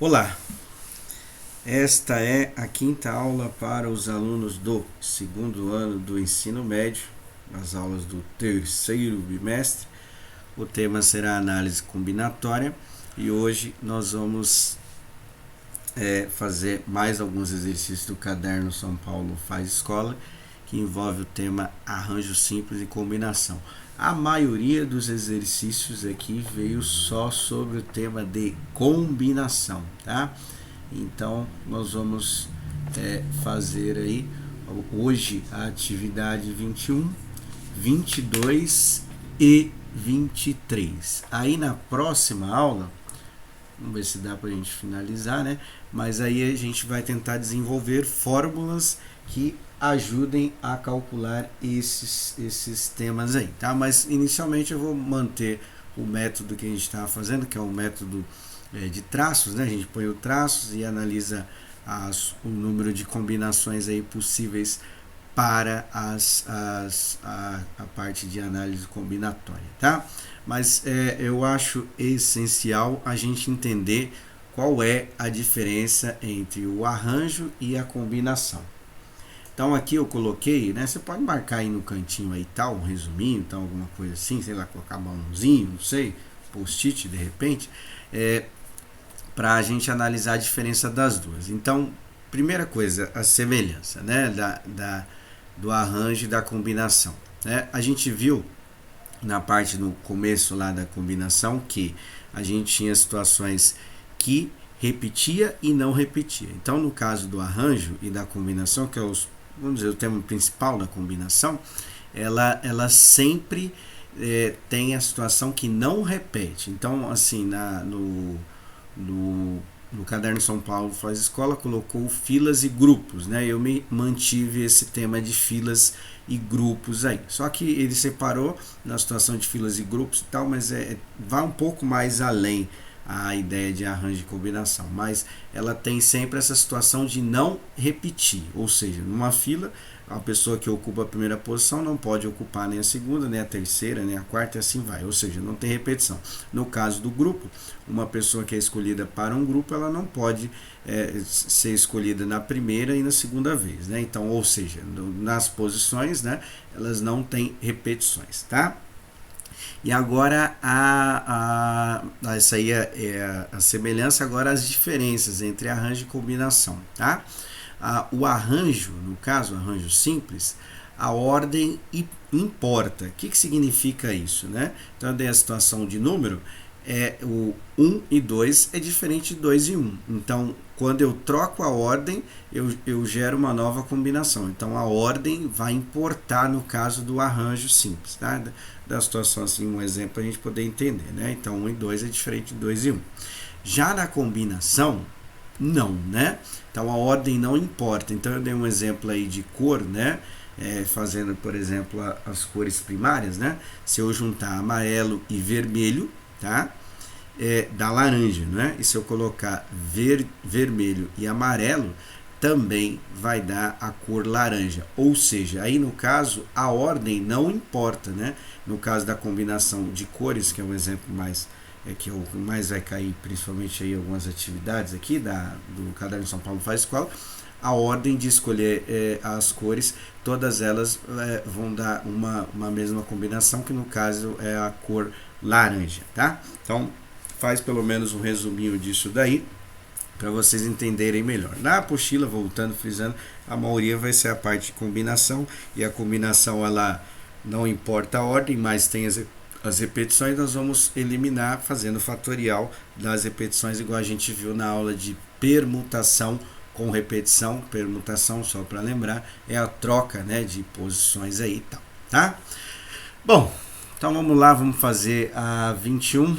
Olá, esta é a quinta aula para os alunos do segundo ano do ensino médio, as aulas do terceiro bimestre. O tema será análise combinatória e hoje nós vamos fazer mais alguns exercícios do caderno São Paulo Faz Escola, que envolve o tema arranjo simples e combinação. A maioria dos exercícios aqui veio só sobre o tema de combinação, tá? Então, nós vamos fazer aí hoje a atividade 21, 22 e 23. Aí na próxima aula, vamos ver se dá para a gente finalizar, né? Mas aí a gente vai tentar desenvolver fórmulas que ajudem a calcular esses temas aí, tá? Mas inicialmente eu vou manter o método que a gente estava fazendo, que é o método de traços, né? A gente põe o traços e analisa o número de combinações aí possíveis para a parte de análise combinatória, tá? Mas eu acho essencial a gente entender qual é a diferença entre o arranjo e a combinação. Então aqui eu coloquei, né? Você pode marcar aí no cantinho aí tal, um resuminho, tal, alguma coisa assim, sei lá, colocar balãozinho, não sei, post-it de repente, para a gente analisar a diferença das duas. Então, primeira coisa, a semelhança, né? Do arranjo e da combinação, né? A gente viu na parte no começo lá da combinação que a gente tinha situações que repetia e não repetia. Então, no caso do arranjo e da combinação, que é vamos dizer, o tema principal da combinação, ela sempre tem a situação que não repete. Então, assim, no caderno São Paulo Faz Escola colocou filas e grupos, né? Eu me mantive esse tema de filas e grupos aí. Só que ele separou na situação de filas e grupos e tal, mas vai um pouco mais além a ideia de arranjo e combinação, mas ela tem sempre essa situação de não repetir, ou seja, numa fila, a pessoa que ocupa a primeira posição não pode ocupar nem a segunda, nem a terceira, nem a quarta e assim vai, ou seja, não tem repetição. No caso do grupo, uma pessoa que é escolhida para um grupo, ela não pode ser escolhida na primeira e na segunda vez, né? Então, ou seja, nas posições, né, elas não têm repetições, tá? E agora essa aí é a semelhança, agora as diferenças entre arranjo e combinação, tá? O arranjo, no caso, o arranjo simples, a ordem importa. O que significa isso, né? Então, eu dei a situação de número, o 1 e 2 é diferente de 2 e 1. Então, quando eu troco a ordem, eu gero uma nova combinação. Então, a ordem vai importar no caso do arranjo simples, tá? Da situação, assim, um exemplo para a gente poder entender, né? Então, 1 e 2 é diferente de 2 e 1. Já na combinação, não, né? Então, a ordem não importa. Então, eu dei um exemplo aí de cor, né? Fazendo, por exemplo, as cores primárias, né? Se eu juntar amarelo e vermelho, tá? Da laranja, né? E se eu colocar vermelho e amarelo, também vai dar a cor laranja. Ou seja, aí no caso, a ordem não importa, né? No caso da combinação de cores, que é um exemplo mais que mais vai cair, principalmente aí algumas atividades aqui do Caderno São Paulo Faz Escola, a ordem de escolher as cores, todas elas vão dar uma mesma combinação, que no caso é a cor laranja, tá? Então, faz pelo menos um resuminho disso daí, para vocês entenderem melhor. Na apostila, voltando, frisando, a maioria vai ser a parte de combinação, e a combinação, ela não importa a ordem, mas tem as repetições, nós vamos eliminar fazendo fatorial das repetições, igual a gente viu na aula de permutação com repetição. Permutação, só para lembrar, é a troca, né, de posições aí e tal, tá? Bom, então vamos lá, vamos fazer a 21,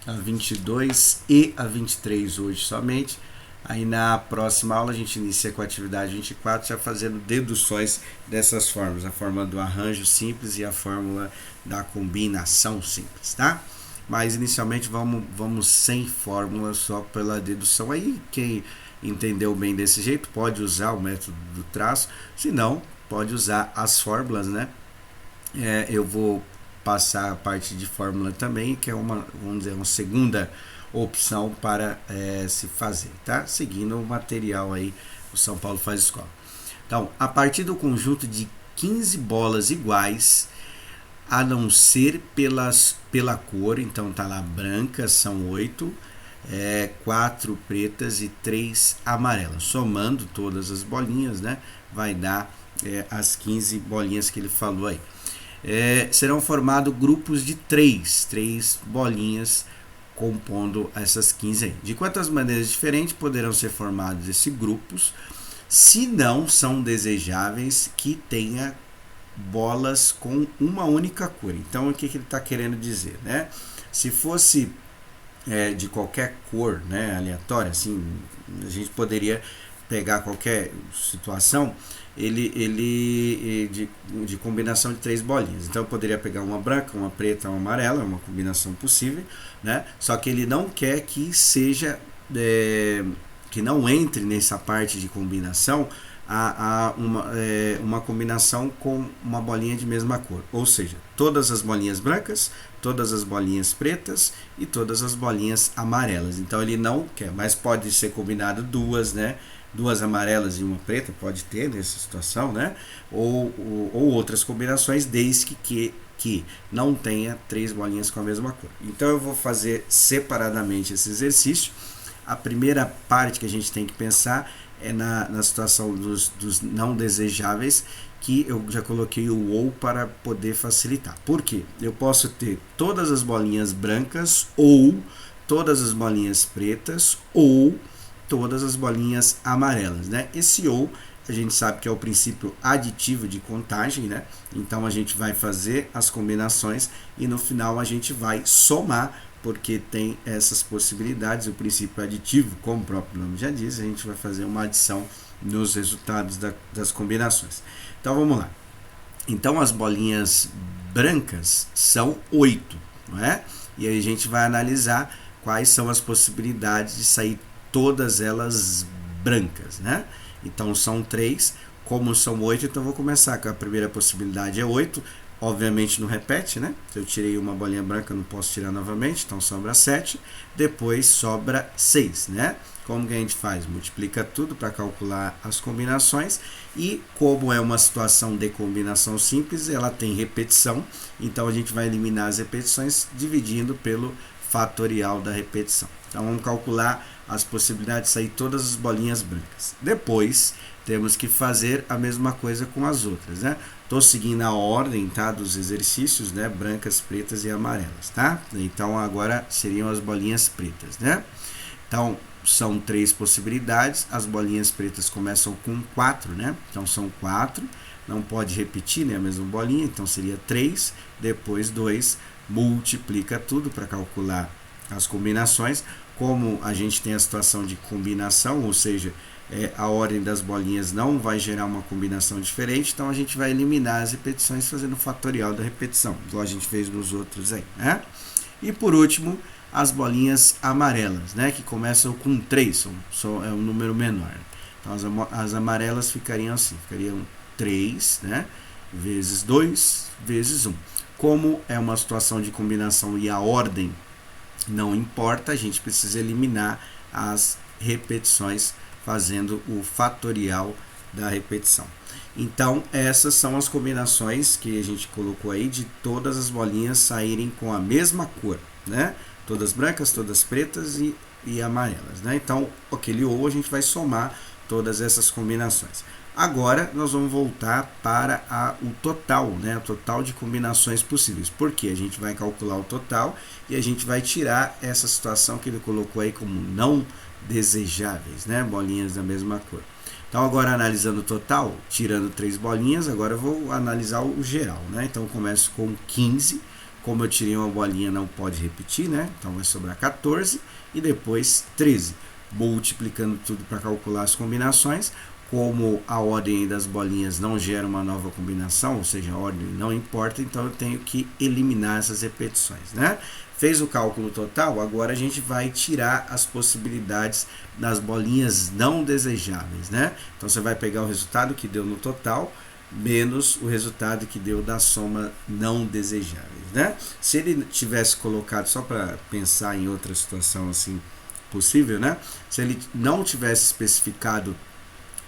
a 22 e a 23 hoje somente. Aí na próxima aula a gente inicia com a atividade 24, já fazendo deduções dessas fórmulas, a fórmula do arranjo simples e a fórmula da combinação simples, tá? Mas inicialmente vamos sem fórmula, só pela dedução. Aí quem entendeu bem desse jeito pode usar o método do traço, se não, pode usar as fórmulas, né? Eu vou passar a parte de fórmula também, que é vamos dizer, opção para se fazer, tá? Seguindo o material aí, o São Paulo Faz Escola. Então, a partir do conjunto de 15 bolas iguais, a não ser pela cor, então tá lá brancas, são 8, 4 pretas e 3 amarelas. Somando todas as bolinhas, né, vai dar as 15 bolinhas que ele falou aí. Serão formados grupos de 3 bolinhas compondo essas 15 aí. De quantas maneiras diferentes poderão ser formados esses grupos, se não são desejáveis que tenha bolas com uma única cor. Então, o que ele está querendo dizer, né? Se fosse de qualquer cor, né, aleatória, assim, a gente poderia pegar qualquer situação, de combinação de 3 bolinhas. Então, eu poderia pegar uma branca, uma preta, uma amarela, uma combinação possível, né? Só que ele não quer que seja que não entre nessa parte de combinação uma combinação com uma bolinha de mesma cor, ou seja, todas as bolinhas brancas, todas as bolinhas pretas e todas as bolinhas amarelas. Então ele não quer, mas pode ser combinado duas, né? Duas amarelas e uma preta, pode ter nessa situação, né? Ou outras combinações, desde que não tenha 3 bolinhas com a mesma cor. Então eu vou fazer separadamente esse exercício. A primeira parte que a gente tem que pensar é na situação dos não desejáveis, que eu já coloquei o ou para poder facilitar. Por quê? Eu posso ter todas as bolinhas brancas, ou todas as bolinhas pretas, ou todas as bolinhas amarelas, né? Esse ou a gente sabe que é o princípio aditivo de contagem, né? Então a gente vai fazer as combinações e no final a gente vai somar, porque tem essas possibilidades. O princípio aditivo, como o próprio nome já diz, a gente vai fazer uma adição nos resultados das combinações. Então vamos lá. Então as bolinhas brancas são 8, não é? E aí a gente vai analisar quais são as possibilidades de sair todas elas brancas, né? Então são 3, como são 8, então eu vou começar com a primeira possibilidade, é 8. Obviamente não repete, né? Se eu tirei uma bolinha branca, não posso tirar novamente, então sobra 7. Depois sobra 6, né? Como que a gente faz? Multiplica tudo para calcular as combinações. E como é uma situação de combinação simples, ela tem repetição. Então a gente vai eliminar as repetições dividindo pelo fatorial da repetição. Então vamos calcular as possibilidades de sair todas as bolinhas brancas. Depois temos que fazer a mesma coisa com as outras, né? Estou seguindo a ordem, tá, dos exercícios, né? Brancas, pretas e amarelas, tá? Então agora seriam as bolinhas pretas, né? Então são 3 possibilidades. As bolinhas pretas começam com 4, né? Então são 4. Não pode repetir, né, a mesma bolinha, então seria 3, depois 2, multiplica tudo para calcular as combinações. Como a gente tem a situação de combinação, ou seja, a ordem das bolinhas não vai gerar uma combinação diferente, então a gente vai eliminar as repetições fazendo o fatorial da repetição, igual a gente fez nos outros aí, né? E por último, as bolinhas amarelas, né, que começam com 3, é um número menor. Então as amarelas ficariam assim, ficariam 3, né, vezes 2, vezes 1. Como é uma situação de combinação e a ordem não importa, a gente precisa eliminar as repetições fazendo o fatorial da repetição. Então, essas são as combinações que a gente colocou aí de todas as bolinhas saírem com a mesma cor, né? Todas brancas, todas pretas e amarelas, né? Então, aquele ou a gente vai somar todas essas combinações. Agora, nós vamos voltar para o total, né? O total de combinações possíveis. Porque a gente vai calcular o total e a gente vai tirar essa situação que ele colocou aí como não desejáveis, né? Bolinhas da mesma cor. Então, agora analisando o total, tirando 3 bolinhas, agora eu vou analisar o geral, né? Então, eu começo com 15. Como eu tirei uma bolinha, não pode repetir, né? Então, vai sobrar 14 e depois 13. Multiplicando tudo para calcular as combinações. Como a ordem das bolinhas não gera uma nova combinação, ou seja, a ordem não importa, então eu tenho que eliminar essas repetições, né? Fez o cálculo total, agora a gente vai tirar as possibilidades das bolinhas não desejáveis, né? Então você vai pegar o resultado que deu no total, menos o resultado que deu da soma não desejáveis, né? Se ele tivesse colocado, só para pensar em outra situação assim possível, né? Se ele não tivesse especificado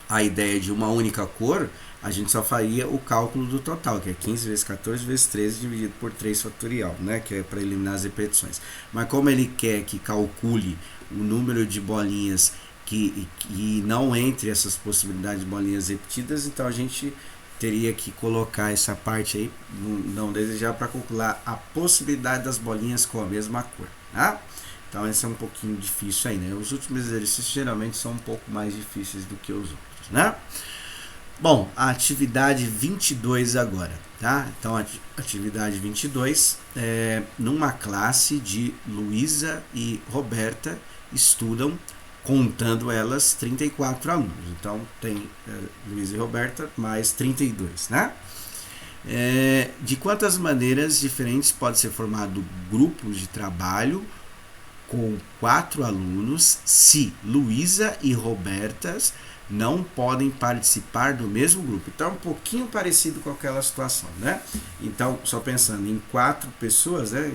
a ideia de uma única cor, a gente só faria o cálculo do total, que é 15 vezes 14 vezes 13 dividido por 3 fatorial, né? Que é para eliminar as repetições. Mas como ele quer que calcule o número de bolinhas que não entre essas possibilidades de bolinhas repetidas, então a gente teria que colocar essa parte aí, não desejar, para calcular a possibilidade das bolinhas com a mesma cor, tá? Então esse é um pouquinho difícil aí, né? Os últimos exercícios geralmente são um pouco mais difíceis do que os outros, né? Bom, a atividade 22 agora, tá? Então a atividade 22 é numa classe de Luísa e Roberta estudam, contando elas, 34 alunos. Então tem Luísa e Roberta mais 32, né? De quantas maneiras diferentes pode ser formado grupos de trabalho com 4 alunos se Luísa e Roberta não podem participar do mesmo grupo? Então é um pouquinho parecido com aquela situação, né? Então, só pensando em 4 pessoas, né?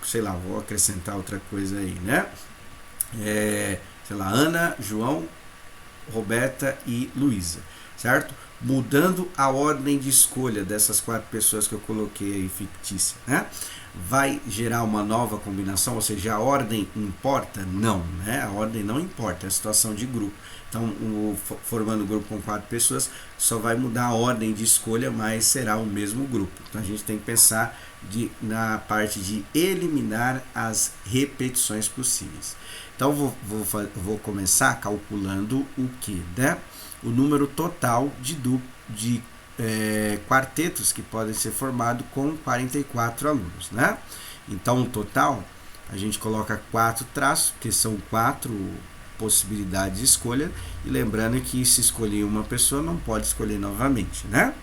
Sei lá, vou acrescentar outra coisa aí, né? Sei lá, Ana, João, Roberta e Luísa, certo? Mudando a ordem de escolha dessas 4 pessoas que eu coloquei aí fictícia, né? Vai gerar uma nova combinação, ou seja, a ordem importa? Não, né? A ordem não importa, é a situação de grupo. Então, formando um grupo com 4 pessoas, só vai mudar a ordem de escolha, mas será o mesmo grupo. Então, a gente tem que pensar na parte de eliminar as repetições possíveis. Então, vou começar calculando o que, né? O número total de quartetos que podem ser formados com 44 alunos, né? Então, o total, a gente coloca 4 traços, que são 4 possibilidades de escolha, e lembrando que se escolher uma pessoa, não pode escolher novamente, né?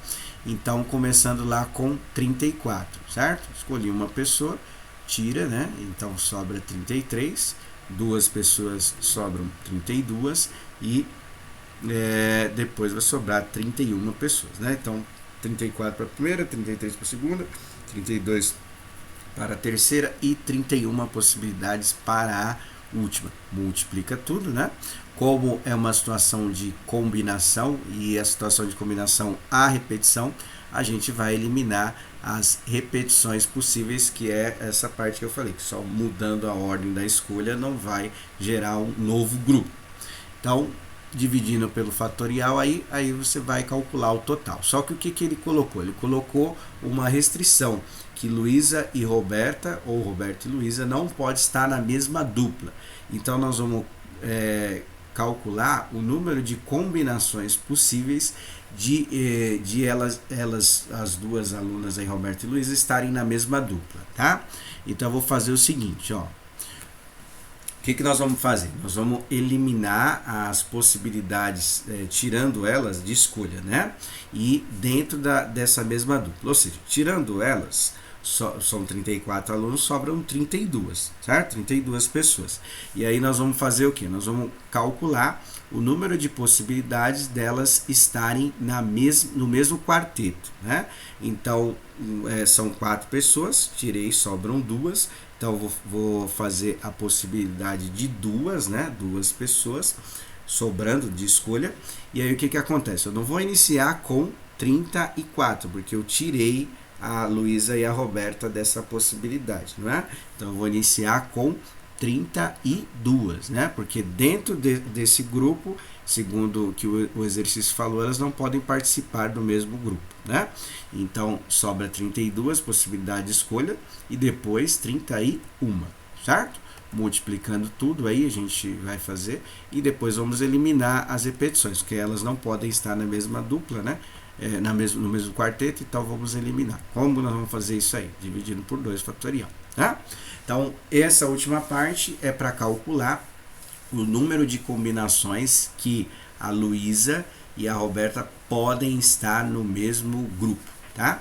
Então, começando lá com 34, certo? Escolhi uma pessoa, tira, né? Então, sobra 33, 2 pessoas sobram 32 e depois vai sobrar 31 pessoas, né? Então 34 para a primeira, 33 para a segunda, 32 para a terceira e 31 possibilidades para a última. Multiplica tudo, né? Como é uma situação de combinação e a situação de combinação a repetição, a gente vai eliminar as repetições possíveis, que é essa parte que eu falei, que só mudando a ordem da escolha não vai gerar um novo grupo. Então, dividindo pelo fatorial, aí você vai calcular o total. Só que o que ele colocou? Ele colocou uma restrição, que Luísa e Roberta, ou Roberta e Luísa, não pode estar na mesma dupla. Então, nós vamos calcular o número de combinações possíveis de elas, as duas alunas aí, Roberta e Luísa, estarem na mesma dupla, tá? Então, eu vou fazer o seguinte, ó. O que nós vamos fazer? Nós vamos eliminar as possibilidades, tirando elas de escolha, né? E dentro dessa mesma dupla, ou seja, tirando elas, são 34 alunos, sobram 32, certo? 32 pessoas. E aí nós vamos fazer o quê? Nós vamos calcular o número de possibilidades delas estarem no mesmo quarteto, né? Então, são 4 pessoas, tirei, sobram 2. Então, vou fazer a possibilidade de 2, né? 2 pessoas, sobrando de escolha. E aí, o que acontece? Eu não vou iniciar com 34, porque eu tirei a Luísa e a Roberta dessa possibilidade, não é? Então, eu vou iniciar com 32, né? Porque dentro desse grupo, segundo o que o exercício falou, elas não podem participar do mesmo grupo, né? Então, sobra 32, possibilidade de escolha, e depois 31, certo? Multiplicando tudo aí, a gente vai fazer, e depois vamos eliminar as repetições, porque elas não podem estar na mesma dupla, né? No mesmo quarteto, então vamos eliminar. Como nós vamos fazer isso aí? Dividindo por 2 fatorial, tá? Então, essa última parte é para calcular o número de combinações que a Luísa e a Roberta podem estar no mesmo grupo, tá?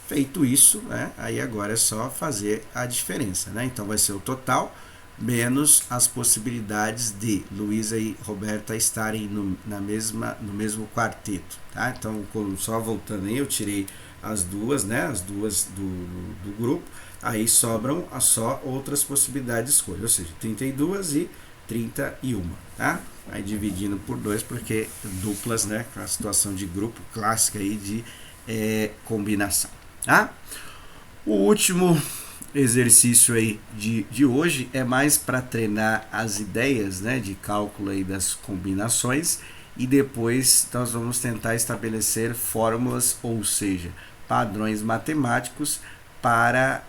Feito isso, né? Aí agora é só fazer a diferença, né? Então, vai ser o total menos as possibilidades de Luísa e Roberta estarem no mesmo quarteto, tá? Então, só voltando aí, eu tirei as duas, né? As duas do grupo, aí sobram só outras possibilidades de escolha, ou seja, 32 e 31, tá? Aí dividindo por 2, porque duplas, né? Com a situação de grupo clássica aí de combinação, tá? O último exercício aí de hoje é mais para treinar as ideias, né, de cálculo aí das combinações, e depois nós vamos tentar estabelecer fórmulas, ou seja, padrões matemáticos para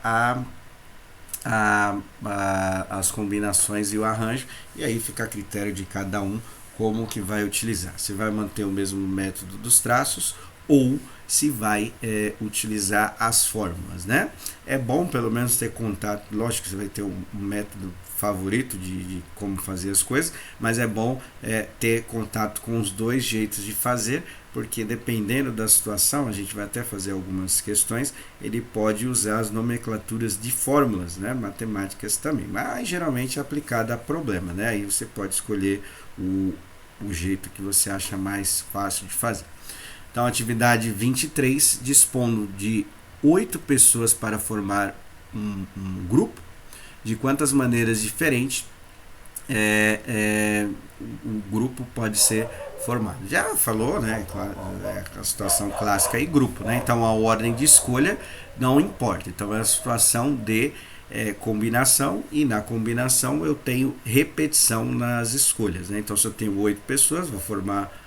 as combinações e o arranjo, e aí fica a critério de cada um como que vai utilizar. Se vai manter o mesmo método dos traços ou se vai utilizar as fórmulas, né? É bom pelo menos ter contato, lógico que você vai ter um método favorito de como fazer as coisas, mas é bom ter contato com os dois jeitos de fazer, porque dependendo da situação, a gente vai até fazer algumas questões, ele pode usar as nomenclaturas de fórmulas, né, matemáticas também, mas geralmente é aplicada a problema, né? Aí você pode escolher o jeito que você acha mais fácil de fazer. Então, atividade 23, dispondo de 8 pessoas para formar um grupo, de quantas maneiras diferentes o grupo pode ser formado. Já falou, né? A situação clássica e grupo, né? Então, a ordem de escolha não importa. Então, é a situação de combinação, e na combinação eu tenho repetição nas escolhas, né? Então, se eu tenho 8 pessoas, vou formar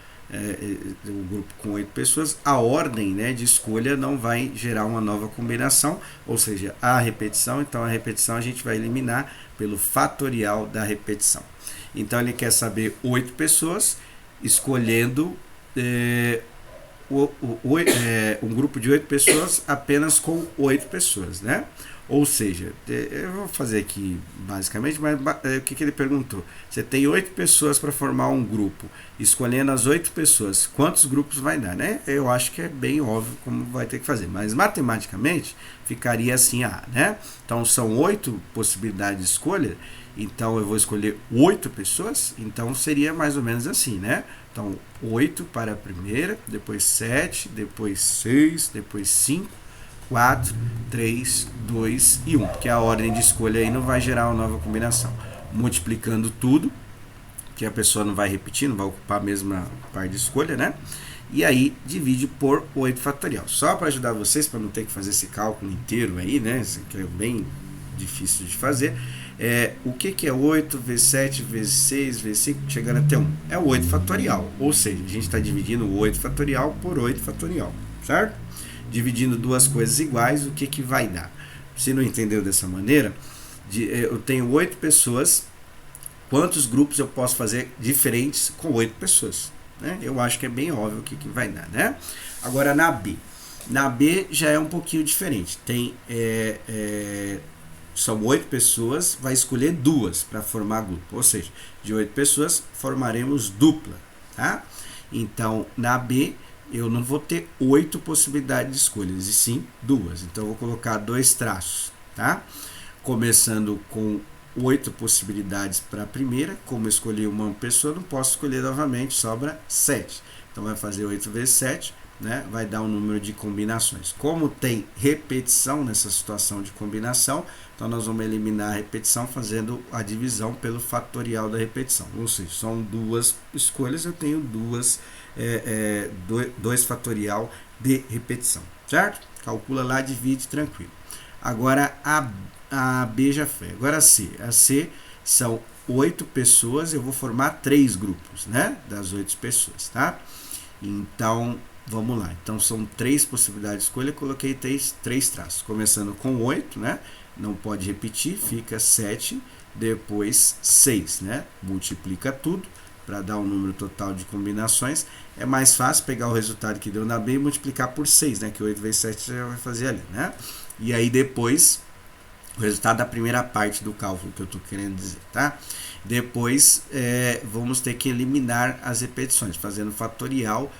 um grupo com 8 pessoas, a ordem, né, de escolha não vai gerar uma nova combinação, ou seja, a repetição. Então a repetição a gente vai eliminar pelo fatorial da repetição. Então ele quer saber 8 pessoas, escolhendo um grupo de 8 pessoas apenas com 8 pessoas, né? Ou seja, eu vou fazer aqui basicamente, mas o que ele perguntou? Você tem 8 pessoas para formar um grupo, escolhendo as 8 pessoas, quantos grupos vai dar, né? Eu acho que é bem óbvio como vai ter que fazer, mas matematicamente ficaria assim, né? Então são 8 possibilidades de escolha, então eu vou escolher 8 pessoas, então seria mais ou menos assim, né? Então 8 para a primeira, depois 7, depois 6, depois 5, 4, 3, 2 e 1, porque a ordem de escolha aí não vai gerar uma nova combinação. Multiplicando tudo, que a pessoa não vai repetir, não vai ocupar a mesma parte de escolha, né? E aí divide por 8 fatorial. Só para ajudar vocês, para não ter que fazer esse cálculo inteiro aí, né? Isso aqui é bem difícil de fazer. O que é 8 vezes 7 vezes 6 vezes 5, chegando até 1? É o 8 fatorial, ou seja, a gente está dividindo o 8 fatorial por 8 fatorial, certo? Dividindo duas coisas iguais, o que vai dar? Se não entendeu dessa maneira, eu tenho 8 pessoas, quantos grupos eu posso fazer diferentes com 8 pessoas? Né? Eu acho que é bem óbvio o que vai dar, né? Agora na B. Na B já é um pouquinho diferente. São 8 pessoas, vai escolher 2 para formar grupo. Ou seja, de 8 pessoas formaremos dupla, tá? Então, na B, eu não vou ter 8 possibilidades de escolhas, e sim 2. Então, eu vou colocar 2 traços, tá? Começando com 8 possibilidades para a primeira. Como eu escolhi uma pessoa, não posso escolher novamente, sobra 7. Então, vai fazer 8 vezes 7, né? Vai dar um número de combinações. Como tem repetição nessa situação de combinação, então nós vamos eliminar a repetição fazendo a divisão pelo fatorial da repetição. Ou seja, são 2 escolhas, eu tenho 2 fatorial de repetição, certo? Calcula lá, divide, tranquilo. Agora a B já foi. Agora a C. A C são 8 pessoas, eu vou formar 3 grupos, né? Das 8 pessoas, tá? Então, vamos lá. Então, são 3 possibilidades de escolha, eu coloquei 3 traços. Começando com 8, né? Não pode repetir, fica 7, depois 6, né? Multiplica tudo para dar um número total de combinações. É mais fácil pegar o resultado que deu na B e multiplicar por 6, né? Que 8 vezes 7 já vai fazer ali, né? E aí depois, o resultado da primeira parte do cálculo que eu estou querendo dizer, tá? Depois, vamos ter que eliminar as repetições, fazendo fatorial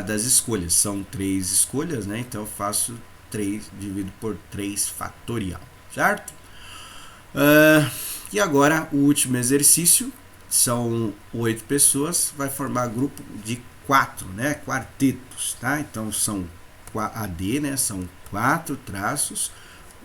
das escolhas. São 3 escolhas, né? Então eu faço 3 dividido por 3 fatorial, certo? E agora o último exercício, são 8 pessoas, vai formar grupo de 4, né? Quartetos, tá? Então são AD, né? São 4 traços,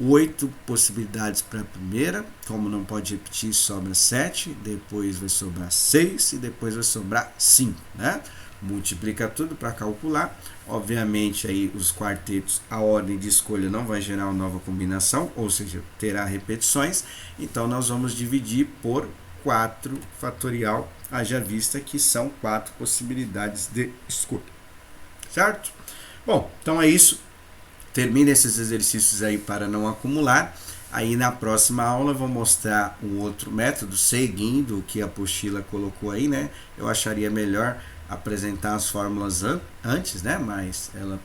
8 possibilidades para a primeira, como não pode repetir, sobra 7, depois vai sobrar 6 e depois vai sobrar 5, né? Multiplica tudo para calcular. Obviamente aí os quartetos, a ordem de escolha não vai gerar uma nova combinação, ou seja, terá repetições. Então nós vamos dividir por 4 fatorial, haja vista que são 4 possibilidades de escolha, certo? Bom, então é isso. Termine esses exercícios aí para não acumular. Aí na próxima aula eu vou mostrar um outro método, seguindo o que a apostila colocou aí, né? Eu acharia melhor apresentar as fórmulas antes, né? Mas ela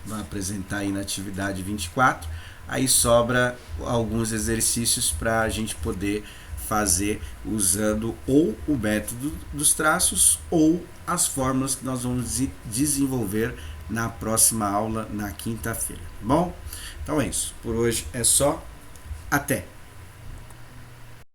vai apresentar aí na atividade 24. Aí sobra alguns exercícios para a gente poder fazer usando ou o método dos traços ou as fórmulas que nós vamos desenvolver na próxima aula, na quinta-feira. Bom, então é isso. Por hoje é só. Até!